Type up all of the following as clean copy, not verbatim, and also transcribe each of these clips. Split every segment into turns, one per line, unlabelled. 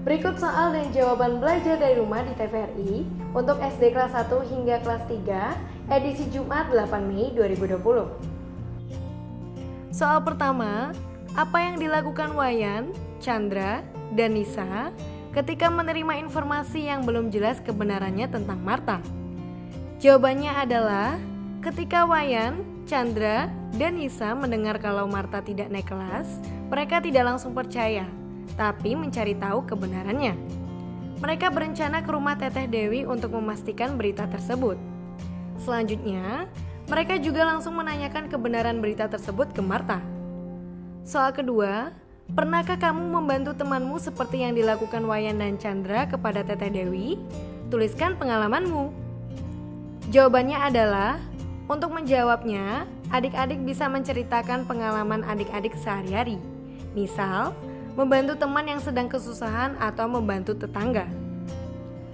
Berikut soal dan jawaban belajar dari rumah di TVRI untuk SD kelas 1 hingga kelas 3, edisi Jumat 8 Mei 2020. Soal pertama, apa yang dilakukan Wayan, Chandra, dan Nisa ketika menerima informasi yang belum jelas kebenarannya tentang Martha? Jawabannya adalah ketika Wayan, Chandra, dan Nisa mendengar kalau Martha tidak naik kelas, mereka tidak langsung percaya, tapi mencari tahu kebenarannya. Mereka berencana ke rumah Teteh Dewi untuk memastikan berita tersebut. Selanjutnya, mereka juga langsung menanyakan kebenaran berita tersebut ke Martha. Soal kedua, pernahkah kamu membantu temanmu seperti yang dilakukan Wayan dan Chandra kepada Teteh Dewi? Tuliskan pengalamanmu. Jawabannya adalah, untuk menjawabnya, adik-adik bisa menceritakan pengalaman adik-adik sehari-hari. Misal, membantu teman yang sedang kesusahan atau membantu tetangga.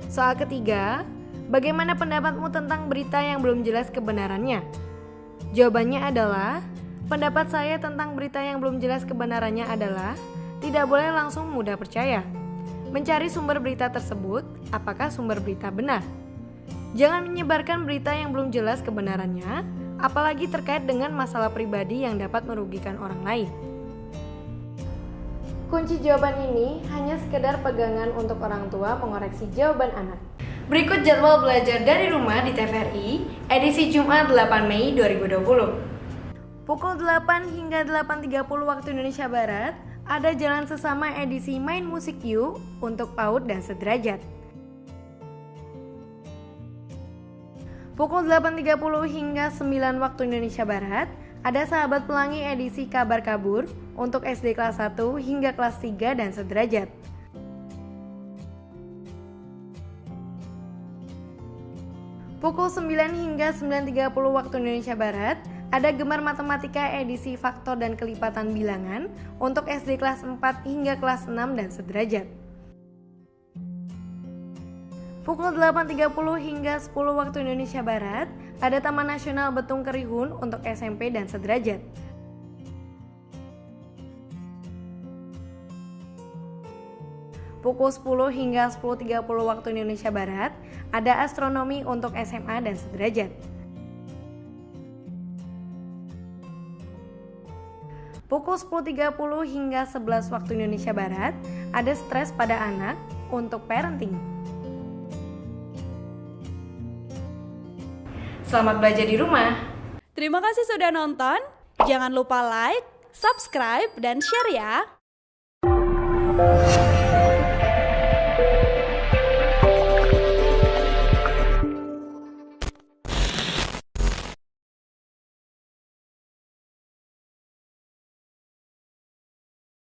Soal ketiga, bagaimana pendapatmu tentang berita yang belum jelas kebenarannya? Jawabannya adalah, pendapat saya tentang berita yang belum jelas kebenarannya adalah tidak boleh langsung mudah percaya. Mencari sumber berita tersebut, apakah sumber berita benar? Jangan menyebarkan berita yang belum jelas kebenarannya, apalagi terkait dengan masalah pribadi yang dapat merugikan orang lain. Kunci jawaban ini hanya sekedar pegangan untuk orang tua mengoreksi jawaban anak. Berikut jadwal belajar dari rumah di TVRI, edisi Jumat 8 Mei 2020. Pukul 8 hingga 8.30 waktu Indonesia Barat, ada jalan sesama edisi Main Musik Yuk untuk PAUD dan sederajat. Pukul 8.30 hingga 9 waktu Indonesia Barat, ada Sahabat Pelangi edisi Kabar Kabur untuk SD kelas 1 hingga kelas 3 dan sederajat. Pukul 9 hingga 9.30 waktu Indonesia Barat, ada Gemar Matematika edisi Faktor dan Kelipatan Bilangan untuk SD kelas 4 hingga kelas 6 dan sederajat. Pukul 8.30 hingga 10 waktu Indonesia Barat, ada Taman Nasional Betung Kerihun untuk SMP dan sederajat. Pukul 10 hingga 10.30 waktu Indonesia Barat, ada Astronomi untuk SMA dan sederajat. Pukul 10.30 hingga 11 waktu Indonesia Barat, ada Stres pada Anak untuk Parenting. Selamat belajar di rumah.
Terima kasih sudah nonton. Jangan lupa like, subscribe, dan share ya.